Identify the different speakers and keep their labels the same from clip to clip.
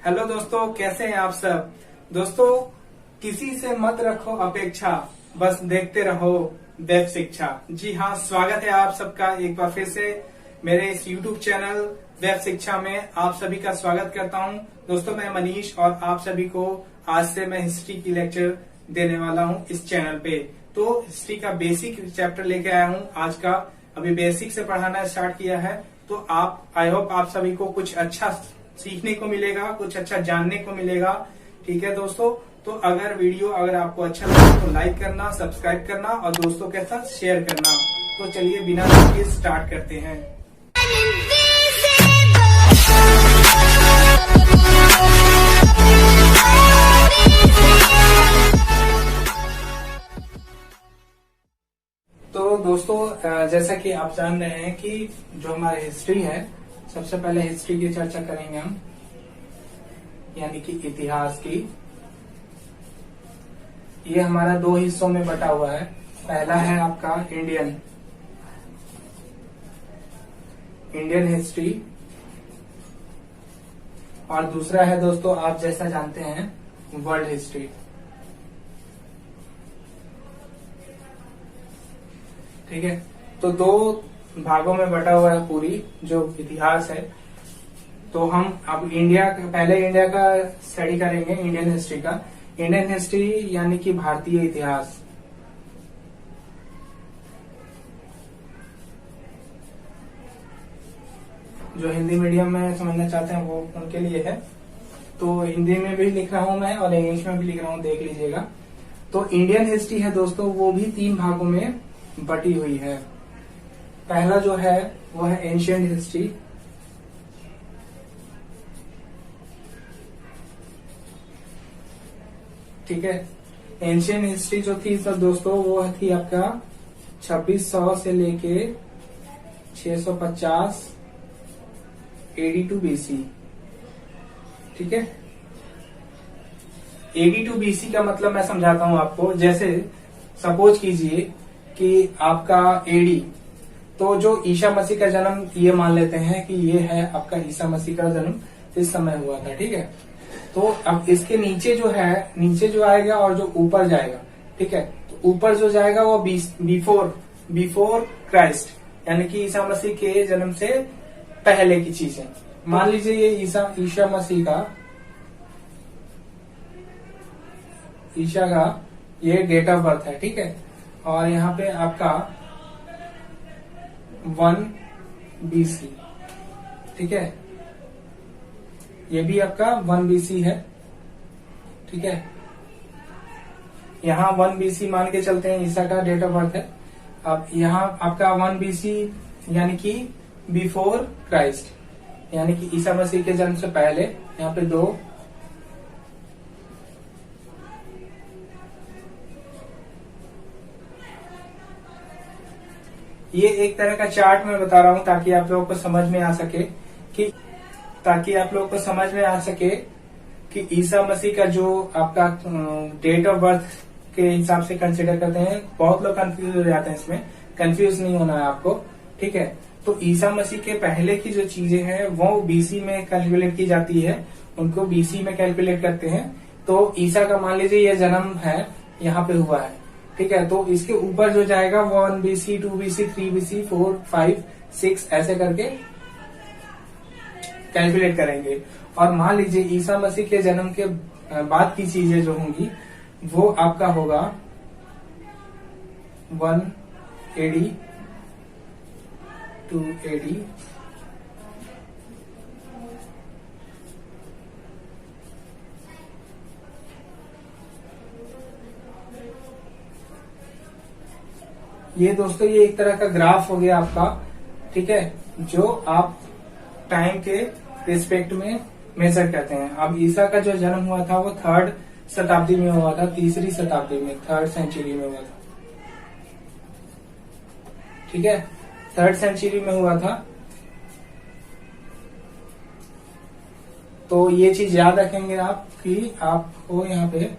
Speaker 1: Hello दोस्तों, कैसे हैं आप सब। दोस्तों, किसी से मत रखो अपेक्षा, बस देखते रहो वेब शिक्षा। जी हाँ, स्वागत है आप सबका एक बार फिर से मेरे इस यूट्यूब चैनल वेब शिक्षा में। आप सभी का स्वागत करता हूं। दोस्तों, मैं मनीष और आप सभी को आज से मैं हिस्ट्री की लेक्चर देने वाला हूं इस चैनल पे। तो हिस्ट्री का बेसिक चैप्टर लेके आया हूं आज का। अभी बेसिक से पढ़ाना स्टार्ट किया है, तो आई होप आप सभी को कुछ अच्छा सीखने को मिलेगा, कुछ अच्छा जानने को मिलेगा। ठीक है दोस्तों, तो अगर आपको अच्छा लगे तो लाइक करना, सब्सक्राइब करना और दोस्तों के साथ शेयर करना। तो चलिए बिना देर के स्टार्ट करते हैं। तो दोस्तों, जैसा कि आप जान रहे हैं कि जो हमारी हिस्ट्री है, सबसे पहले हिस्ट्री की चर्चा करेंगे हम, यानी कि इतिहास की। ये हमारा दो हिस्सों में बटा हुआ है। पहला है आपका इंडियन हिस्ट्री और दूसरा है दोस्तों, आप जैसा जानते हैं, वर्ल्ड हिस्ट्री। ठीक है, तो दो भागों में बटा हुआ है पूरी जो इतिहास है। तो हम अब पहले इंडिया का स्टडी करेंगे, इंडियन हिस्ट्री का। इंडियन हिस्ट्री यानी कि भारतीय इतिहास। जो हिंदी मीडियम में समझना चाहते हैं वो उनके लिए है। तो हिंदी में भी लिख रहा हूं मैं और इंग्लिश में भी लिख रहा हूं, देख लीजिएगा। तो इंडियन हिस्ट्री है दोस्तों, वो भी तीन भागों में बटी हुई है। पहला जो है वो है एंशिएंट हिस्ट्री। ठीक है, एंशिएंट हिस्ट्री जो थी सब दोस्तों, वो थी आपका 2600 से लेके 650 AD टू BC। ठीक है, AD टू BC का मतलब मैं समझाता हूं आपको। जैसे सपोज कीजिए कि आपका AD, तो जो ईसा मसीह का जन्म, ये मान लेते हैं कि ये है आपका ईसा मसीह का जन्म इस समय हुआ था। ठीक है, तो अब इसके नीचे जो आएगा और जो ऊपर जाएगा, ठीक है, तो ऊपर जो जाएगा वो बिफोर क्राइस्ट, यानी कि ईसा मसीह के जन्म से पहले की चीजें। मान लीजिए ये ईसा मसीह का ये डेट ऑफ बर्थ है। ठीक है, और यहाँ पे आपका 1 BC। ठीक है, ये भी आपका 1 BC है। ठीक है, यहाँ 1 BC मान के चलते हैं, ईसा का डेट ऑफ बर्थ है। अब यहाँ आपका 1 BC यानी कि बिफोर क्राइस्ट, यानी कि ईसा मसीह के जन्म से पहले। यहाँ पे 2 ये एक तरह का चार्ट मैं बता रहा हूं ताकि आप लोगों को समझ में आ सके कि ईसा मसीह का जो आपका डेट ऑफ बर्थ के हिसाब से कंसिडर करते हैं। बहुत लोग कंफ्यूज हो जाते हैं, इसमें कंफ्यूज नहीं होना है आपको। ठीक है, तो ईसा मसीह के पहले की जो चीजें हैं वो BC में कैलकुलेट की जाती है, उनको BC में कैलकुलेट करते हैं। तो ईसा का मान लीजिए यह जन्म है, यहाँ पे हुआ है। ठीक है, तो इसके ऊपर जो जाएगा 1 BC, 2 BC, 3 BC, 4, 5, 6 ऐसे करके कैलकुलेट करेंगे। और मान लीजिए ईसा मसीह के जन्म के बाद की चीजें जो होंगी वो आपका होगा 1 AD, 2 AD, ये दोस्तों ये एक तरह का ग्राफ हो गया आपका। ठीक है, जो आप टाइम के रिस्पेक्ट में मेजर करते हैं। अब ईसा का जो जन्म हुआ था वो 3rd शताब्दी में हुआ था, 3री शताब्दी में, 3rd सेंचुरी में हुआ था। ठीक है, 3rd सेंचुरी में हुआ था। तो ये चीज याद रखेंगे आप कि आपको यहाँ पे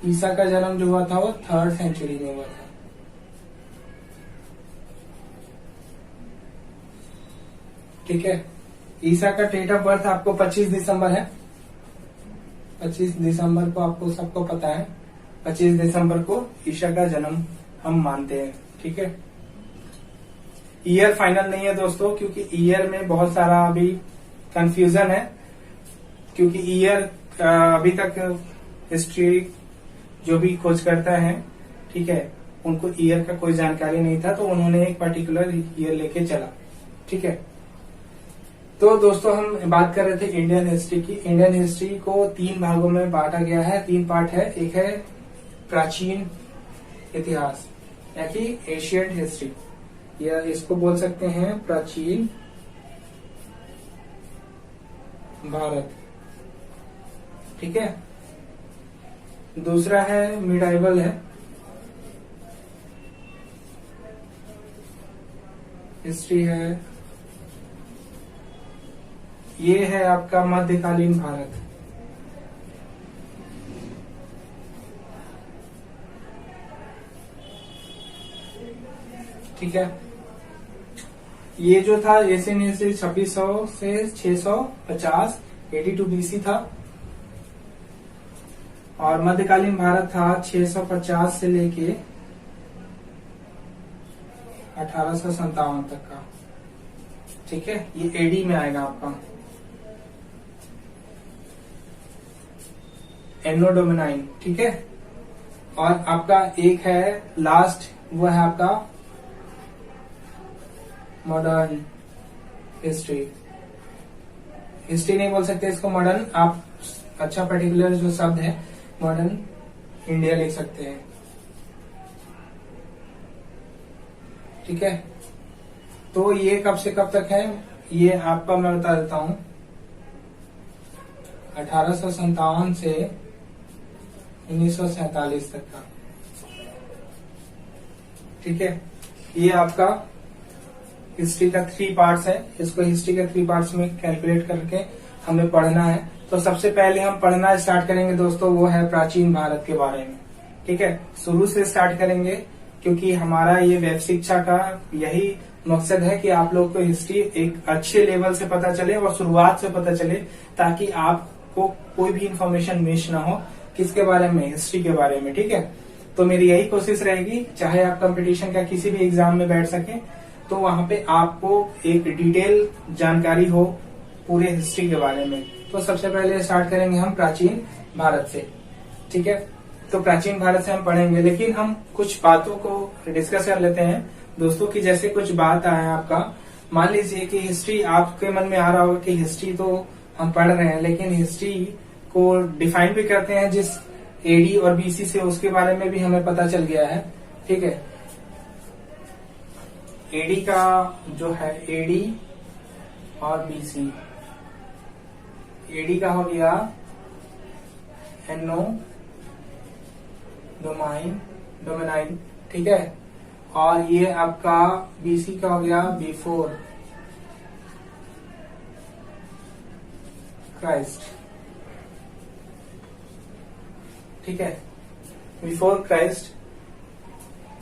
Speaker 1: ईसा का जन्म जो हुआ था वो 3rd सेंचुरी में हुआ था। ठीक है, ईसा का डेट ऑफ बर्थ आपको 25 दिसंबर है। 25 दिसंबर को आपको सबको पता है, 25 दिसंबर को ईशा का जन्म हम मानते हैं। ठीक है, ईयर फाइनल नहीं है दोस्तों, क्योंकि ईयर में बहुत सारा अभी कंफ्यूजन है, क्योंकि ईयर अभी तक हिस्ट्री जो भी खोज करता है, ठीक है, उनको ईयर का कोई जानकारी नहीं था, तो उन्होंने एक पर्टिकुलर ईयर लेके चला। ठीक है, तो दोस्तों हम बात कर रहे थे इंडियन हिस्ट्री की। इंडियन हिस्ट्री को 3 भागों में बांटा गया है, 3 पार्ट है। एक है प्राचीन इतिहास या कि एशियंट हिस्ट्री, या इसको बोल सकते हैं प्राचीन भारत। ठीक है, दूसरा है मिडाइवल है हिस्ट्री है, ये है आपका मध्यकालीन भारत। ठीक है, ये जो था एशियन हिस्ट्री 2600 से 650 82 BC था, और मध्यकालीन भारत था 650 से लेके 1857 तक का। ठीक है, ये एडी में आएगा आपका, एनो डोमिनाइन। ठीक है, और आपका एक है लास्ट, वो है आपका मॉडर्न हिस्ट्री। हिस्ट्री नहीं बोल सकते इसको, मॉडर्न आप अच्छा पर्टिकुलर जो शब्द है मॉडर्न इंडिया लिख सकते हैं। ठीक है, तो ये कब से कब तक है ये आपका मैं बता देता हूं, 1857 से 1947 तक का। ठीक है, ये आपका हिस्ट्री का 3 पार्ट्स है। इसको हिस्ट्री के 3 पार्ट्स में कैलकुलेट करके हमें पढ़ना है। तो सबसे पहले हम पढ़ना स्टार्ट करेंगे दोस्तों, वो है प्राचीन भारत के बारे में। ठीक है, शुरू से स्टार्ट करेंगे, क्योंकि हमारा ये वेब शिक्षा का यही मकसद है कि आप लोग को हिस्ट्री एक अच्छे लेवल से पता चले और शुरुआत से पता चले, ताकि आपको कोई भी इंफॉर्मेशन मिस ना हो किसके बारे में, हिस्ट्री के बारे में। ठीक है, तो मेरी यही कोशिश रहेगी, चाहे आप कंपटीशन का किसी भी एग्जाम में बैठ सके, तो वहां पे आपको एक डिटेल जानकारी हो पूरे हिस्ट्री के बारे में। तो सबसे पहले स्टार्ट करेंगे हम प्राचीन भारत से। ठीक है, तो प्राचीन भारत से हम पढ़ेंगे, लेकिन हम कुछ बातों को डिस्कस कर लेते हैं दोस्तों की। जैसे कुछ बात आया आपका, मान लीजिए कि हिस्ट्री, आपके मन में आ रहा होगा कि हिस्ट्री तो हम पढ़ रहे हैं, लेकिन हिस्ट्री को डिफाइन भी करते हैं जिस एडी और बीसी से, उसके बारे में भी हमें पता चल गया है। ठीक है, एडी का जो है एडी और बीसी, एडी का हो गया एनो डोमिनाइन। ठीक है, और ये आपका बीसी का हो गया बिफोर क्राइस्ट। ठीक है, बिफोर क्राइस्ट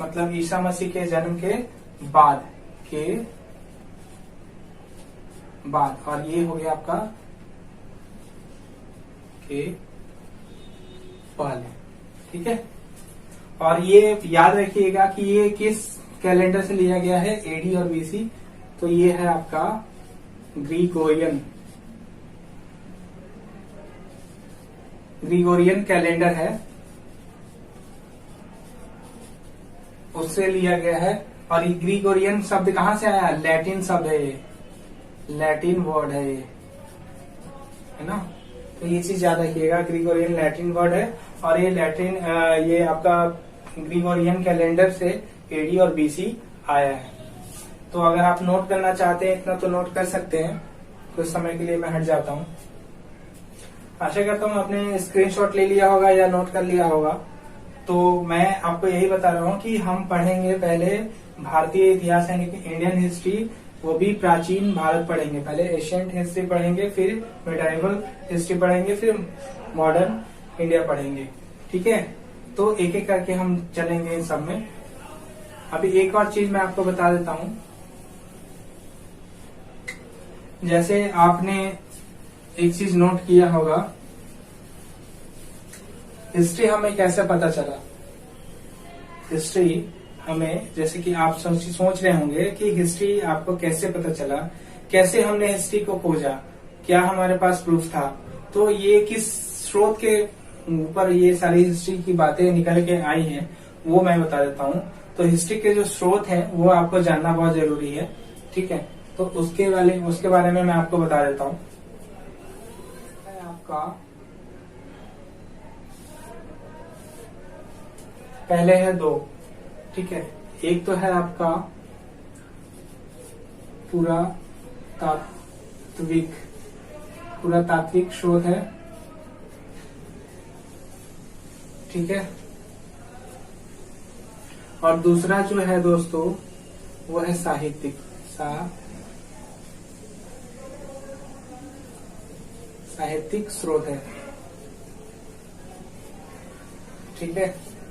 Speaker 1: मतलब ईसा मसीह के जन्म के बाद और ये हो गया आपका के पहले। ठीक है, और ये याद रखिएगा कि ये किस कैलेंडर से लिया गया है, एडी और बीसी। तो ये है आपका ग्रीगोरियन कैलेंडर है, उससे लिया गया है। और ये ग्रीगोरियन शब्द कहाँ से आया, लैटिन शब्द है, ये लैटिन वर्ड है, ये है ना। तो ये चीज याद रखिएगा, ग्रीगोरियन लैटिन वर्ड है, और ये लैटिन ये आपका ग्रीगोरियन कैलेंडर से एडी और बीसी आया है। तो अगर आप नोट करना चाहते हैं इतना तो नोट कर सकते हैं, कुछ समय के लिए मैं हट जाता हूँ। आशा करता हूँ आपने स्क्रीनशॉट ले लिया होगा या नोट कर लिया होगा। तो मैं आपको यही बता रहा हूँ कि हम पढ़ेंगे पहले भारतीय इतिहास यानी कि इंडियन हिस्ट्री, वो भी प्राचीन भारत पढ़ेंगे। पहले एशियंट हिस्ट्री पढ़ेंगे, फिर मिडाइवल हिस्ट्री पढ़ेंगे, फिर मॉडर्न इंडिया पढ़ेंगे। ठीक है, तो एक एक करके हम चलेंगे इन सब में। अभी एक और चीज मैं आपको बता देता हूँ, जैसे आपने एक चीज नोट किया होगा हिस्ट्री हमें कैसे पता चला? हिस्ट्री हमें, जैसे कि आप सोच रहे होंगे कि हिस्ट्री आपको कैसे पता चला, कैसे हमने हिस्ट्री को खोजा, क्या हमारे पास प्रूफ था? तो ये किस स्रोत के ऊपर ये सारी हिस्ट्री की बातें निकल के आई हैं वो मैं बता देता हूँ। तो हिस्ट्री के जो स्रोत हैं वो आपको जानना बहुत जरूरी है, ठीक है? तो उसके बारे में मैं आपको बता देता हूँ। आपका पहले है दो, ठीक है? एक तो है आपका पुरातात्विक शोध है, ठीक है? और दूसरा जो है दोस्तों वो है साहित्यिक स्रोत है, ठीक है?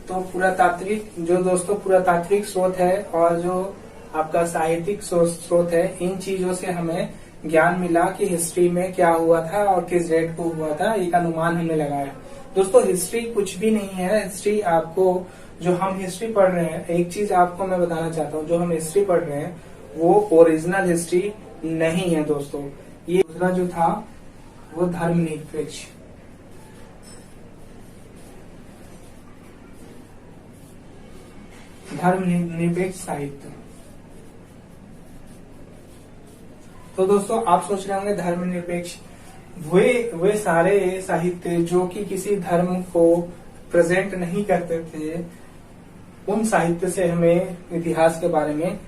Speaker 1: तो पुरातात्विक स्रोत है और जो आपका साहित्यिक स्रोत है, इन चीजों से हमें ज्ञान मिला कि हिस्ट्री में क्या हुआ था और किस डेट को हुआ था, एक अनुमान हमने लगाया। दोस्तों हिस्ट्री कुछ भी नहीं है। हिस्ट्री आपको, जो हम हिस्ट्री पढ़ रहे हैं, एक चीज आपको मैं बताना चाहता हूँ, जो हम हिस्ट्री पढ़ रहे हैं वो ओरिजिनल हिस्ट्री नहीं है दोस्तों। ये दूसरा जो था वो धर्मनिरपेक्ष साहित्य। तो दोस्तों आप सोच रहे होंगे धर्मनिरपेक्ष, वे सारे साहित्य जो कि किसी धर्म को प्रेजेंट नहीं करते थे, उन साहित्य से हमें इतिहास के बारे में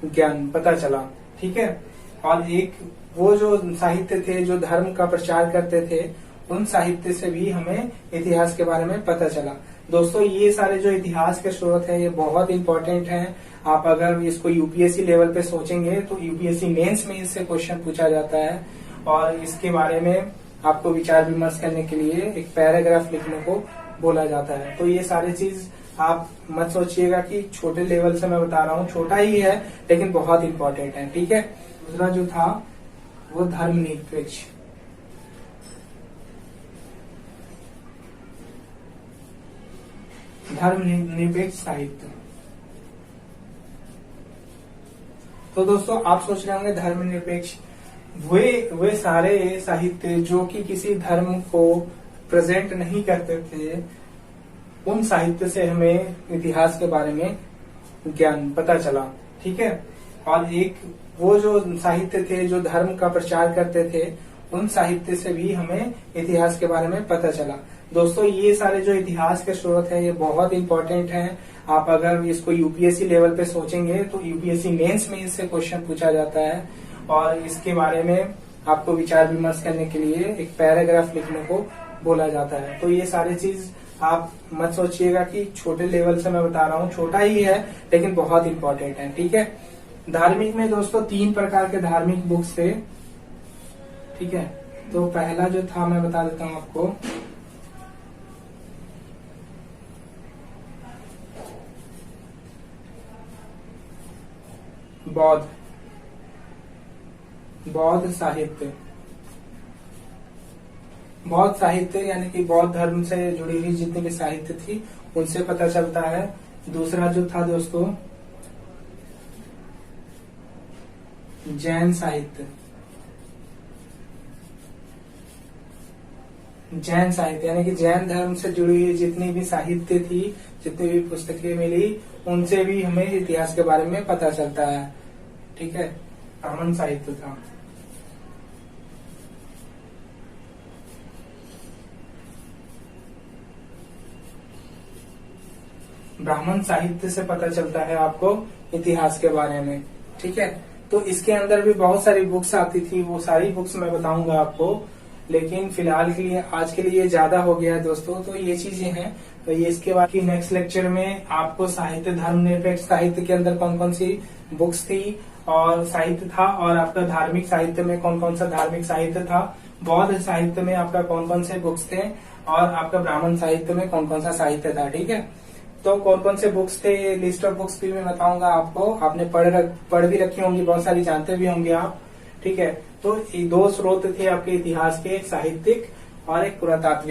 Speaker 1: ज्ञान पता चला, ठीक है? और एक वो जो साहित्य थे जो धर्म का प्रचार करते थे, उन साहित्य से भी हमें इतिहास के बारे में पता चला। दोस्तों ये सारे जो इतिहास के स्रोत है ये बहुत इंपॉर्टेंट हैं। आप अगर इसको यूपीएससी लेवल पे सोचेंगे तो यूपीएससी मेंस में इससे क्वेश्चन पूछा जाता है, और इसके बारे में आपको विचार विमर्श करने के लिए एक पैराग्राफ लिखने को बोला जाता है। तो ये सारी चीज आप मत सोचिएगा कि छोटे लेवल से मैं बता रहा हूँ, छोटा ही है लेकिन बहुत इंपॉर्टेंट है, ठीक है? दूसरा जो था वो धर्मनिरपेक्ष साहित्य। तो दोस्तों आप सोच रहे होंगे धर्मनिरपेक्ष, वे सारे साहित्य जो कि किसी धर्म को प्रेजेंट नहीं करते थे, उन साहित्य से हमें इतिहास के बारे में ज्ञान पता चला, ठीक है? और एक वो जो साहित्य थे जो धर्म का प्रचार करते थे, उन साहित्य से भी हमें इतिहास के बारे में पता चला। दोस्तों ये सारे जो इतिहास के स्रोत है ये बहुत इंपॉर्टेंट हैं। आप अगर इसको यूपीएससी लेवल पे सोचेंगे तो यूपीएससी मेंस में इससे क्वेश्चन पूछा जाता है, और इसके बारे में आपको विचार विमर्श करने के लिए एक पैराग्राफ लिखने को बोला जाता है। तो ये सारी चीज आप मत सोचिएगा कि छोटे लेवल से मैं बता रहा हूँ, छोटा ही है लेकिन बहुत इंपॉर्टेंट है, ठीक है? धार्मिक में दोस्तों 3 प्रकार के धार्मिक बुक्स थे, ठीक है? तो पहला जो था मैं बता देता हूँ आपको, बौद्ध साहित्य यानी कि बौद्ध धर्म से जुड़ी हुई जितनी भी साहित्य थी उनसे पता चलता है। दूसरा जो था दोस्तों जैन साहित्य यानी कि जैन धर्म से जुड़ी हुई जितनी भी साहित्य थी, जितनी भी पुस्तकें मिली, उनसे भी हमें इतिहास के बारे में पता चलता है, ठीक है? ब्राह्मण साहित्य था। ब्राह्मण साहित्य से पता चलता है आपको इतिहास के बारे में, ठीक है? तो इसके अंदर भी बहुत सारी बुक्स आती थी, वो सारी बुक्स मैं बताऊंगा आपको, लेकिन फिलहाल के लिए आज के लिए ज्यादा हो गया है दोस्तों। तो ये चीजें हैं। तो ये इसके बाद की नेक्स्ट लेक्चर में आपको साहित्य, धर्मनिरपेक्ष साहित्य के अंदर कौन कौन सी बुक्स थी और साहित्य था, और आपका धार्मिक साहित्य में कौन कौन सा धार्मिक साहित्य था, बौद्ध साहित्य में आपका कौन कौन से बुक्स थे, और आपका ब्राह्मण साहित्य में कौन कौन सा साहित्य था, ठीक है? तो कौन कौन से बुक्स थे, लिस्ट ऑफ बुक्स भी मैं बताऊंगा आपको। आपने पढ़ भी रखी होंगी, बहुत सारी जानते भी होंगे आप, ठीक है? तो 2 स्रोत थे आपके इतिहास के, एक साहित्यिक और एक पुरातात्विक।